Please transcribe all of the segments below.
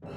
What's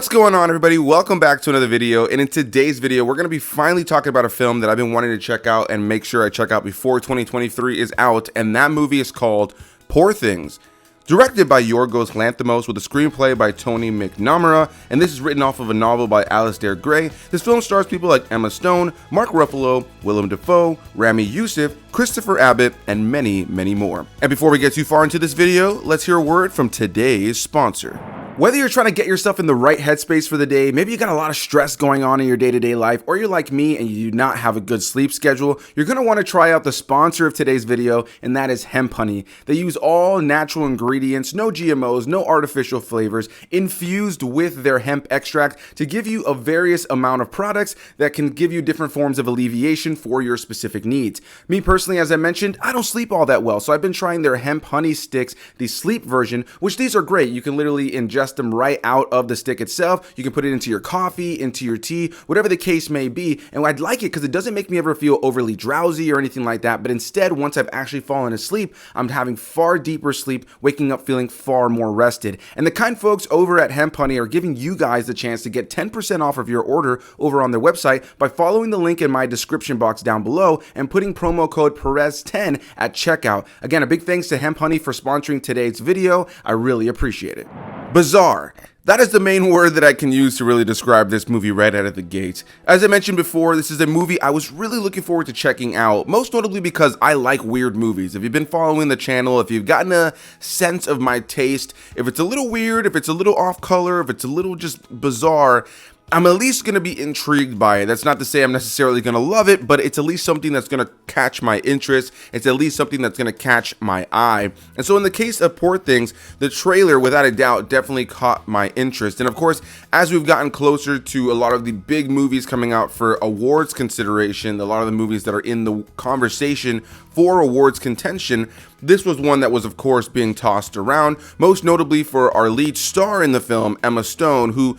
going on, everybody? Welcome back to another video, and in today's video we're going to be finally talking about a film that I've been wanting to check out and make sure I check out before 2023 is out, and that movie is called Poor Things. Directed by Yorgo's Lanthimos with a screenplay by Tony McNamara, and this is written off of a novel by Alasdair Gray. This film stars people like Emma Stone, Mark Ruffalo, Willem Dafoe, Rami Youssef, Christopher Abbott, and many, many more. And before we get too far into this video, let's hear a word from today's sponsor. Whether you're trying to get yourself in the right headspace for the day, maybe you got a lot of stress going on in your day-to-day life, or you're like me and you do not have a good sleep schedule, you're going to want to try out the sponsor of today's video, and that is hemp honey. They use all natural ingredients, no GMOs, no artificial flavors, infused with their hemp extract to give you a various amount of products that can give you different forms of alleviation for your specific needs. Me personally, as I mentioned, I don't sleep all that well, so I've been trying their hemp honey sticks, the sleep version, which these are great. You can literally ingest them right out of the stick itself. You can put it into your coffee, into your tea, whatever the case may be. And I'd like it because it doesn't make me ever feel overly drowsy or anything like that. But instead, once I've actually fallen asleep, I'm having far deeper sleep, waking up feeling far more rested. And the kind folks over at Hemp Honey are giving you guys the chance to get 10% off of your order over on their website by following the link in my description box down below and putting promo code Perez10 at checkout. Again, a big thanks to Hemp Honey for sponsoring today's video. I really appreciate it. Bizarre. That is the main word that I can use to really describe this movie right out of the gate. As I mentioned before, this is a movie I was really looking forward to checking out, most notably because I like weird movies. If you've been following the channel, if you've gotten a sense of my taste, if it's a little weird, if it's a little off color, if it's a little just bizarre, I'm at least going to be intrigued by it. That's not to say I'm necessarily going to love it, but it's at least something that's going to catch my interest. It's at least something that's going to catch my eye. And so in the case of Poor Things, the trailer, without a doubt, definitely caught my interest. And of course, as we've gotten closer to a lot of the big movies coming out for awards consideration, a lot of the movies that are in the conversation for awards contention, this was one that was, of course, being tossed around, most notably for our lead star in the film, Emma Stone, who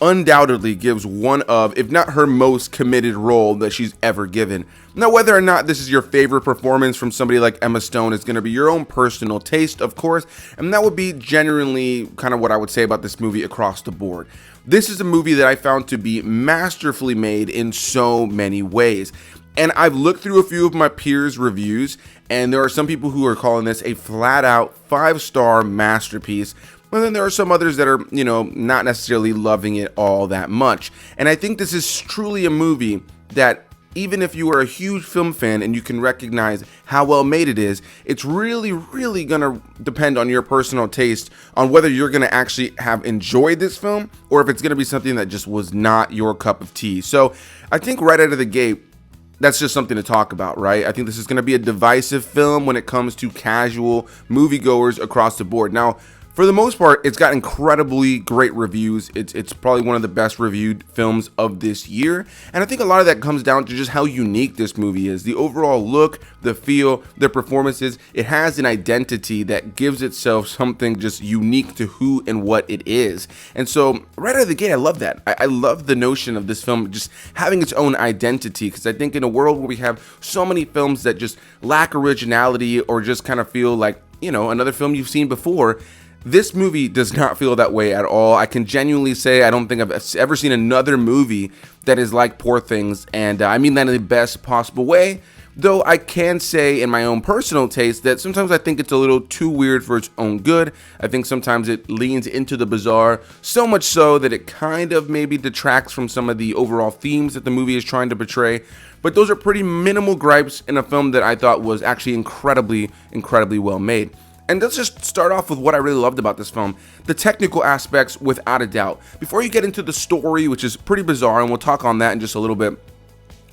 undoubtedly gives one of, if not her most committed role that she's ever given. Now, whether or not this is your favorite performance from somebody like Emma Stone is going to be your own personal taste, of course, and that would be genuinely kind of what I would say about this movie across the board. This is a movie that I found to be masterfully made in so many ways. And I've looked through a few of my peers' reviews, and there are some people who are calling this a flat-out 5-star masterpiece. And then there are some others that are, not necessarily loving it all that much. And I think this is truly a movie that, even if you are a huge film fan and you can recognize how well made it is, it's really, really gonna depend on your personal taste on whether you're gonna actually have enjoyed this film or if it's gonna be something that just was not your cup of tea. So I think right out of the gate, that's just something to talk about, right? I think this is gonna be a divisive film when it comes to casual moviegoers across the board. Now, for the most part, it's got incredibly great reviews. It's probably one of the best reviewed films of this year. And I think a lot of that comes down to just how unique this movie is. The overall look, the feel, the performances, it has an identity that gives itself something just unique to who and what it is. And so right out of the gate, I love that. I love the notion of this film just having its own identity, because I think in a world where we have so many films that just lack originality or just kind of feel like, another film you've seen before, this movie does not feel that way at all. I can genuinely say I don't think I've ever seen another movie that is like Poor Things, and I mean that in the best possible way. Though I can say in my own personal taste that sometimes I think it's a little too weird for its own good. I think sometimes it leans into the bizarre, so much so that it kind of maybe detracts from some of the overall themes that the movie is trying to portray. But those are pretty minimal gripes in a film that I thought was actually incredibly, incredibly well made. And let's just start off with what I really loved about this film. The technical aspects, without a doubt. Before you get into the story, which is pretty bizarre, and we'll talk on that in just a little bit,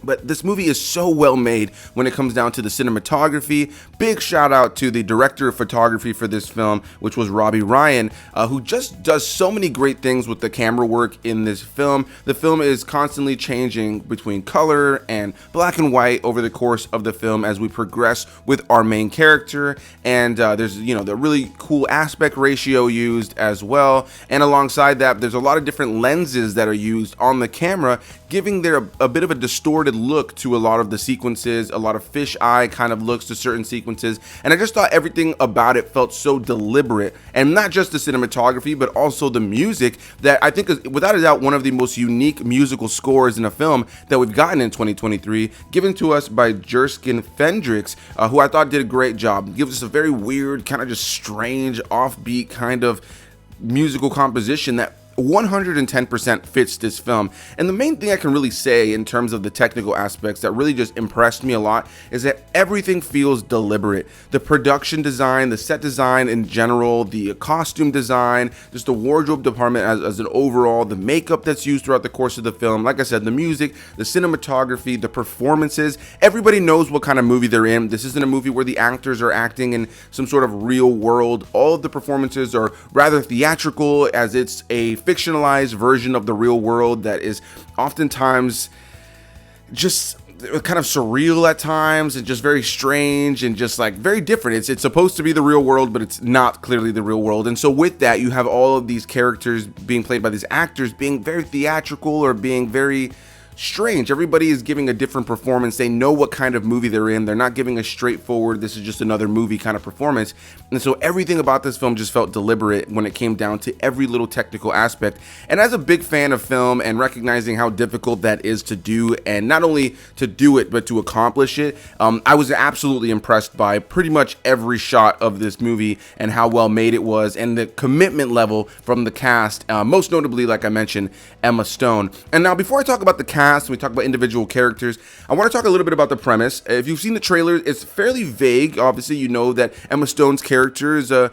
But this movie is so well made when it comes down to the cinematography. Big shout out to the director of photography for this film, which was Robbie Ryan, who just does so many great things with the camera work in this film. The film is constantly changing between color and black and white over the course of the film as we progress with our main character. And there's, the really cool aspect ratio used as well. And alongside that, there's a lot of different lenses that are used on the camera, giving there a bit of a distorted look to a lot of the sequences, a lot of fisheye kind of looks to certain sequences. And I just thought everything about it felt so deliberate, and not just the cinematography, but also the music, that I think is without a doubt one of the most unique musical scores in a film that we've gotten in 2023, given to us by Jerskin Fendrix, who I thought did a great job. Gives us a very weird, kind of just strange, offbeat kind of musical composition that 110% fits this film. And the main thing I can really say in terms of the technical aspects that really just impressed me a lot is that everything feels deliberate. The production design, the set design in general, the costume design, just the wardrobe department as an overall, the makeup that's used throughout the course of the film, like I said, the music, the cinematography, the performances, everybody knows what kind of movie they're in. This isn't a movie where the actors are acting in some sort of real world. All of the performances are rather theatrical, as it's a fictionalized version of the real world that is oftentimes just kind of surreal at times and just very strange and just like very different. It's supposed to be the real world, but it's not clearly the real world. And so with that, you have all of these characters being played by these actors being very theatrical or being very strange. Everybody is giving a different performance. They know what kind of movie they're in. They're not giving a straightforward, this is just another movie kind of performance. And so everything about this film just felt deliberate when it came down to every little technical aspect. And as a big fan of film and recognizing how difficult that is to do, and not only to do it, but to accomplish it, I was absolutely impressed by pretty much every shot of this movie and how well made it was, and the commitment level from the cast, most notably, like I mentioned, Emma Stone. And now before I talk about the cast, we talk about individual characters, I want to talk a little bit about the premise. If you've seen the trailer, it's fairly vague. Obviously, you know that Emma Stone's character is an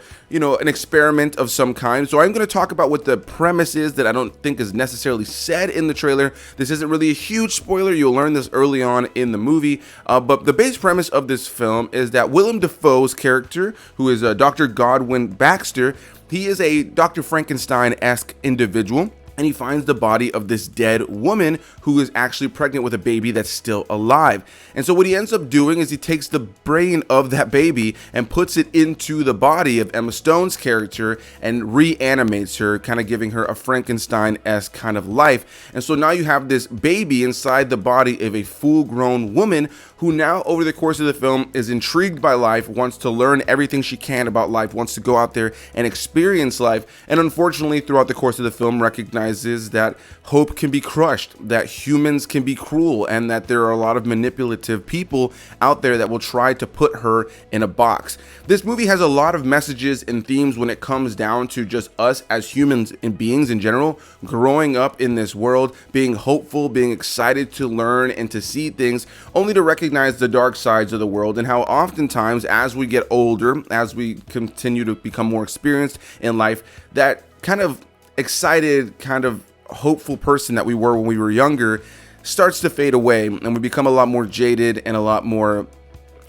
experiment of some kind. So I'm going to talk about what the premise is that I don't think is necessarily said in the trailer. This isn't really a huge spoiler. You'll learn this early on in the movie. But the base premise of this film is that Willem Dafoe's character, who is Dr. Godwin Baxter, he is a Dr. Frankenstein-esque individual. And he finds the body of this dead woman who is actually pregnant with a baby that's still alive. And so what he ends up doing is he takes the brain of that baby and puts it into the body of Emma Stone's character and reanimates her, kind of giving her a Frankenstein-esque kind of life. And so now you have this baby inside the body of a full-grown woman who now, over the course of the film, is intrigued by life, wants to learn everything she can about life, wants to go out there and experience life, and unfortunately, throughout the course of the film, recognizes that hope can be crushed, that humans can be cruel, and that there are a lot of manipulative people out there that will try to put her in a box. This movie has a lot of messages and themes when it comes down to just us as humans and beings in general, growing up in this world, being hopeful, being excited to learn and to see things, only to recognize the dark sides of the world, and how oftentimes as we get older, as we continue to become more experienced in life, that kind of excited, kind of hopeful person that we were when we were younger starts to fade away, and we become a lot more jaded and a lot more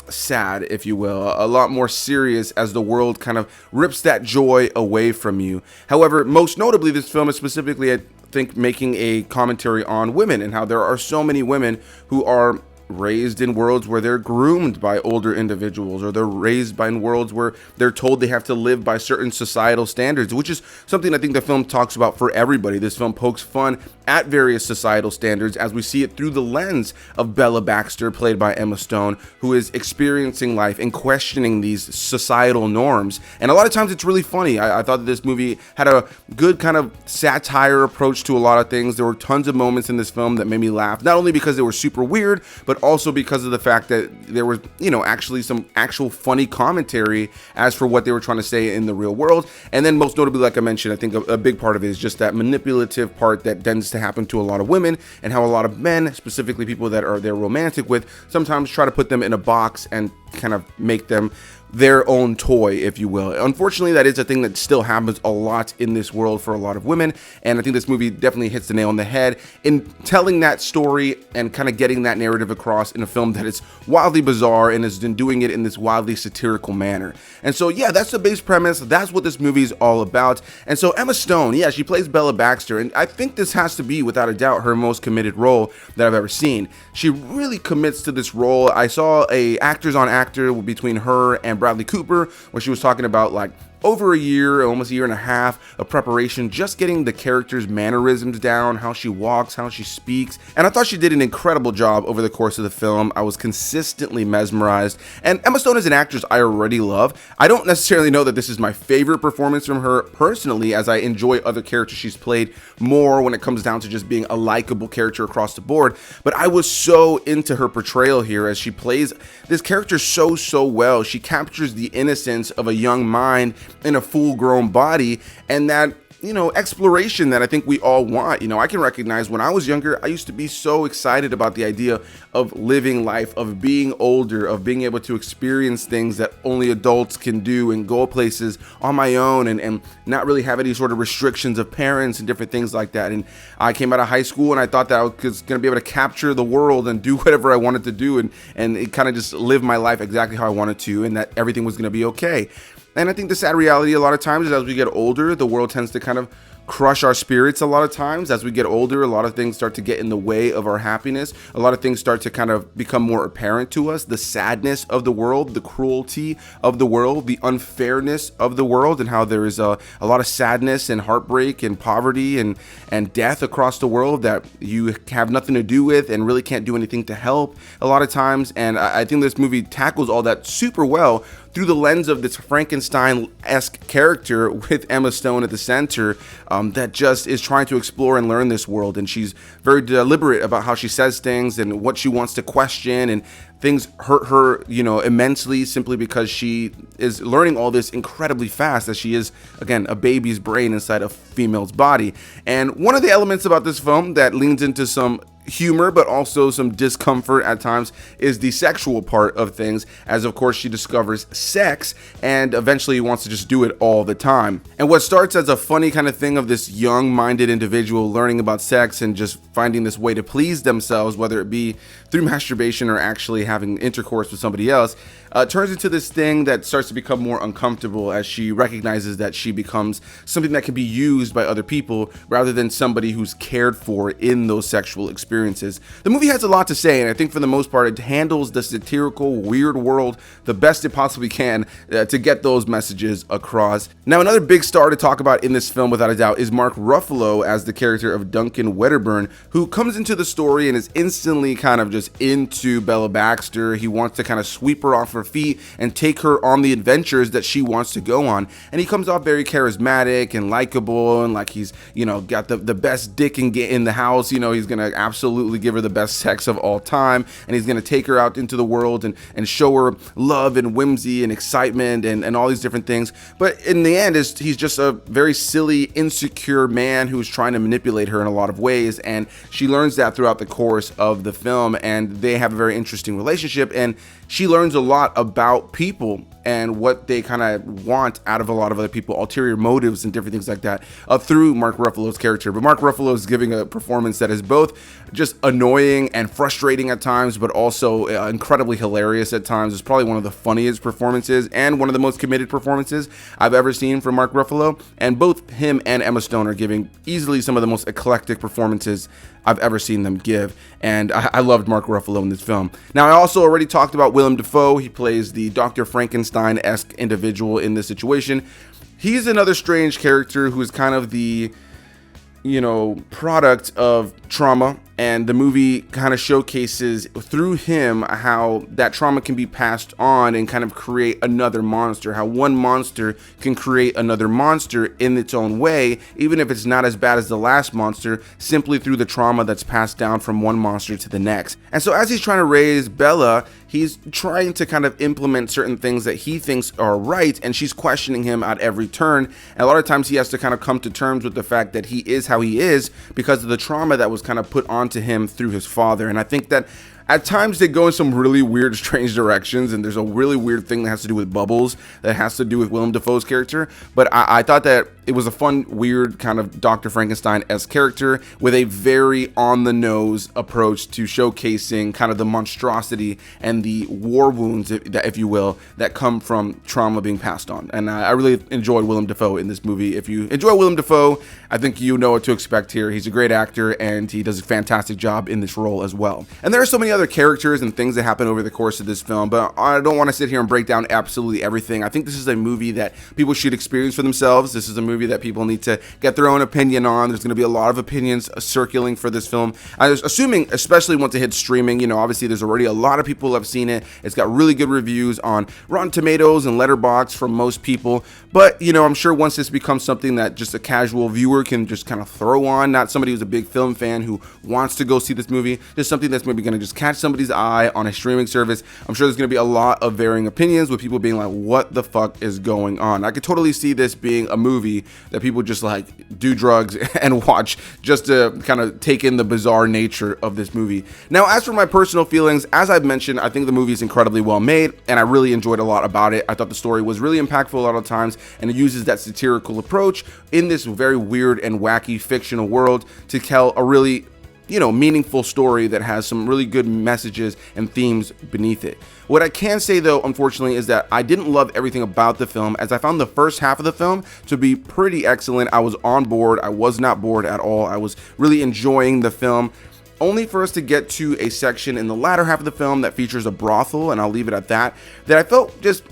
sad, if you will, a lot more serious as the world kind of rips that joy away from you. However, most notably, this film is specifically, I think, making a commentary on women and how there are so many women who are raised in worlds where they're groomed by older individuals, or they're raised by worlds where they're told they have to live by certain societal standards, which is something I think the film talks about for everybody. This film pokes fun at various societal standards as we see it through the lens of Bella Baxter, played by Emma Stone, who is experiencing life and questioning these societal norms. And a lot of times it's really funny. I thought that this movie had a good kind of satire approach to a lot of things. There were tons of moments in this film that made me laugh, not only because they were super weird, but also because of the fact that there was, actually some actual funny commentary as for what they were trying to say in the real world. And then most notably, like I mentioned, I think a big part of it is just that manipulative part that tends to happen to a lot of women, and how a lot of men, specifically people that they're romantic with, sometimes try to put them in a box and kind of make them their own toy, if you will. Unfortunately, that is a thing that still happens a lot in this world for a lot of women, and I think this movie definitely hits the nail on the head in telling that story and kind of getting that narrative across in a film that is wildly bizarre and has been doing it in this wildly satirical manner. And so yeah, that's the base premise. That's what this movie is all about. And so Emma Stone, yeah, she plays Bella Baxter, and I think this has to be, without a doubt, her most committed role that I've ever seen. She really commits to this role. I saw a actors on actor between her and Bradley Cooper, where she was talking about like over a year, almost a year and a half of preparation, just getting the character's mannerisms down, how she walks, how she speaks. And I thought she did an incredible job over the course of the film. I was consistently mesmerized. And Emma Stone is an actress I already love. I don't necessarily know that this is my favorite performance from her personally, as I enjoy other characters she's played more when it comes down to just being a likable character across the board. But I was so into her portrayal here as she plays this character so well. She captures the innocence of a young mind in a full-grown body, and that, you know, exploration that I think we all want. You know, I can recognize when I was younger, I used to be so excited about the idea of living life, of being older, of being able to experience things that only adults can do and go places on my own, and not really have any sort of restrictions of parents and different things like that. And I came out of high school and I thought that I was going to be able to capture the world and do whatever I wanted to do, and it kind of just live my life exactly how I wanted to, and that everything was going to be okay. And I think the sad reality a lot of times is as we get older, the world tends to kind of crush our spirits a lot of times. As we get older, a lot of things start to get in the way of our happiness. A lot of things start to kind of become more apparent to us. The sadness of the world, the cruelty of the world, the unfairness of the world, and how there is a lot of sadness and heartbreak and poverty and death across the world that you have nothing to do with and really can't do anything to help a lot of times. And I think this movie tackles all that super well through the lens of this Frankenstein-esque character with Emma Stone at the center, that just is trying to explore and learn this world. And she's very deliberate about how she says things and what she wants to question, and things hurt her, you know, immensely simply because she is learning all this incredibly fast, as she is, again, a baby's brain inside a female's body. And one of the elements about this film that leans into some humor but also some discomfort at times is the sexual part of things, as of course she discovers sex and eventually wants to just do it all the time. And what starts as a funny kind of thing of this young-minded individual learning about sex and just finding this way to please themselves, whether it be through masturbation or actually having intercourse with somebody else, turns into this thing that starts to become more uncomfortable as she recognizes that she becomes something that can be used by other people rather than somebody who's cared for in those sexual experiences. The movie has a lot to say, and I think for the most part it handles the satirical, weird world the best it possibly can to get those messages across. Now, another big star to talk about in this film, without a doubt, is Mark Ruffalo as the character of Duncan Wedderburn, who comes into the story and is instantly kind of just into Bella Baxter. He wants to kind of sweep her off her feet and take her on the adventures that she wants to go on. And he comes off very charismatic and likable, and like he's, you know, got the best dick in the house. You know, he's gonna absolutely give her the best sex of all time, and he's gonna take her out into the world and show her love and whimsy and excitement and all these different things. But in the end, he's just a very silly, insecure man who's trying to manipulate her in a lot of ways, and she learns that throughout the course of the film, and they have a very interesting relationship, and she learns a lot about people and what they kind of want out of a lot of other people, ulterior motives and different things like that, through Mark Ruffalo's character. But Mark Ruffalo is giving a performance that is both just annoying and frustrating at times, but also incredibly hilarious at times. It's probably one of the funniest performances and one of the most committed performances I've ever seen from Mark Ruffalo. And both him and Emma Stone are giving easily some of the most eclectic performances I've ever seen them give, and I loved Mark Ruffalo in this film. Now, I also already talked about Willem Dafoe. He plays the Dr. Frankenstein-esque individual in this situation. He's another strange character who is kind of the, you know, product of trauma, and the movie kind of showcases through him how that trauma can be passed on and kind of create another monster, how one monster can create another monster in its own way, even if it's not as bad as the last monster, simply through the trauma that's passed down from one monster to the next. And so as he's trying to raise Bella, he's trying to kind of implement certain things that he thinks are right, and she's questioning him at every turn. And a lot of times he has to kind of come to terms with the fact that he is how he is because of the trauma that was kind of put onto him through his father. And I think that At times they go in some really weird, strange directions, and there's a really weird thing that has to do with bubbles that has to do with Willem Dafoe's character. But I thought that it was a fun, weird kind of Dr. Frankenstein-esque character with a very on-the-nose approach to showcasing kind of the monstrosity and the war wounds, if you will, that come from trauma being passed on. And I really enjoyed Willem Dafoe in this movie. If you enjoy Willem Dafoe, I think you know what to expect here. He's a great actor, and he does a fantastic job in this role as well. And there are so many other characters and things that happen over the course of this film, but I don't want to sit here and break down absolutely everything. I think this is a movie that people should experience for themselves. This is a movie that people need to get their own opinion on. There's going to be a lot of opinions circulating for this film. I was assuming, especially once it hits streaming, you know, obviously there's already a lot of people who have seen it. It's got really good reviews on Rotten Tomatoes and Letterboxd from most people. But, you know, I'm sure once this becomes something that just a casual viewer can just kind of throw on, not somebody who's a big film fan who wants to go see this movie, just something that's maybe going to just catch somebody's eye on a streaming service. I'm sure there's going to be a lot of varying opinions with people being like, what the fuck is going on? I could totally see this being a movie that people just like do drugs and watch just to kind of take in the bizarre nature of this movie. Now, as for my personal feelings, as I've mentioned, I think the movie is incredibly well made, and I really enjoyed a lot about it. I thought the story was really impactful a lot of times, and it uses that satirical approach in this very weird and wacky fictional world to tell a really, you know, meaningful story that has some really good messages and themes beneath it. What I can say though, unfortunately, is that I didn't love everything about the film, as I found the first half of the film to be pretty excellent. I was on board. I was not bored at all. I was really enjoying the film, only for us to get to a section in the latter half of the film that features a brothel, and I'll leave it at that, that I felt just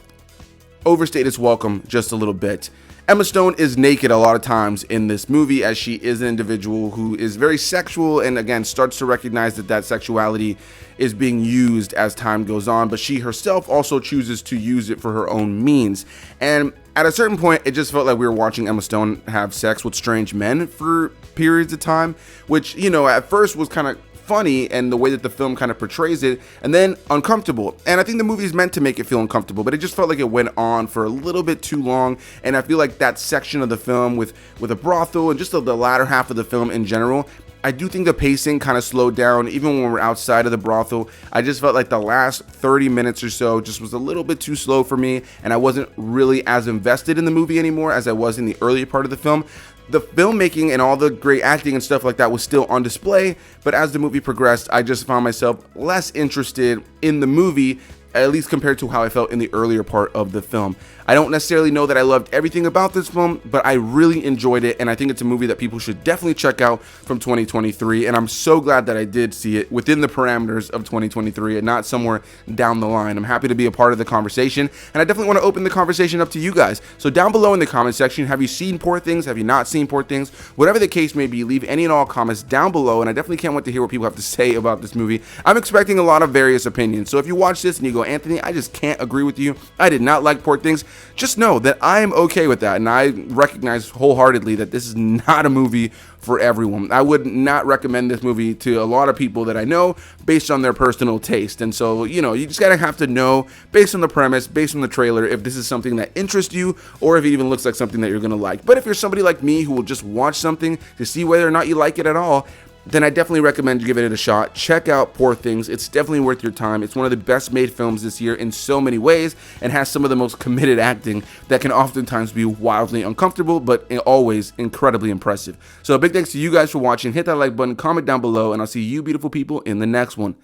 overstayed its welcome just a little bit. Emma Stone is naked a lot of times in this movie, as she is an individual who is very sexual and again starts to recognize that sexuality is being used as time goes on, but she herself also chooses to use it for her own means. And at a certain point, it just felt like we were watching Emma Stone have sex with strange men for periods of time, which, you know, at first was kind of funny and the way that the film kind of portrays it, and then uncomfortable. And I think the movie is meant to make it feel uncomfortable, but it just felt like it went on for a little bit too long. And I feel like that section of the film with a brothel and just the latter half of the film in general, I do think the pacing kind of slowed down. Even when we're outside of the brothel, I just felt like the last 30 minutes or so just was a little bit too slow for me, and I wasn't really as invested in the movie anymore as I was in the earlier part of the film. The filmmaking and all the great acting and stuff like that was still on display, but as the movie progressed, I just found myself less interested in the movie, at least compared to how I felt in the earlier part of the film. I don't necessarily know that I loved everything about this film, but I really enjoyed it, and I think it's a movie that people should definitely check out from 2023, and I'm so glad that I did see it within the parameters of 2023 and not somewhere down the line. I'm happy to be a part of the conversation, and I definitely want to open the conversation up to you guys. So down below in the comment section, have you seen Poor Things? Have you not seen Poor Things? Whatever the case may be, leave any and all comments down below, and I definitely can't wait to hear what people have to say about this movie. I'm expecting a lot of various opinions, so if you watch this and you go, Anthony, I just can't agree with you, I did not like Poor Things, just know that I am okay with that, and I recognize wholeheartedly that this is not a movie for everyone. I would not recommend this movie to a lot of people that I know based on their personal taste. And so, you know, you just gotta have to know based on the premise, based on the trailer, if this is something that interests you or if it even looks like something that you're gonna like. But if you're somebody like me who will just watch something to see whether or not you like it at all, then I definitely recommend you give it a shot. Check out Poor Things. It's definitely worth your time. It's one of the best made films this year in so many ways, and has some of the most committed acting that can oftentimes be wildly uncomfortable, but always incredibly impressive. So a big thanks to you guys for watching. Hit that like button, comment down below, and I'll see you beautiful people in the next one.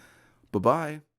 Bye-bye.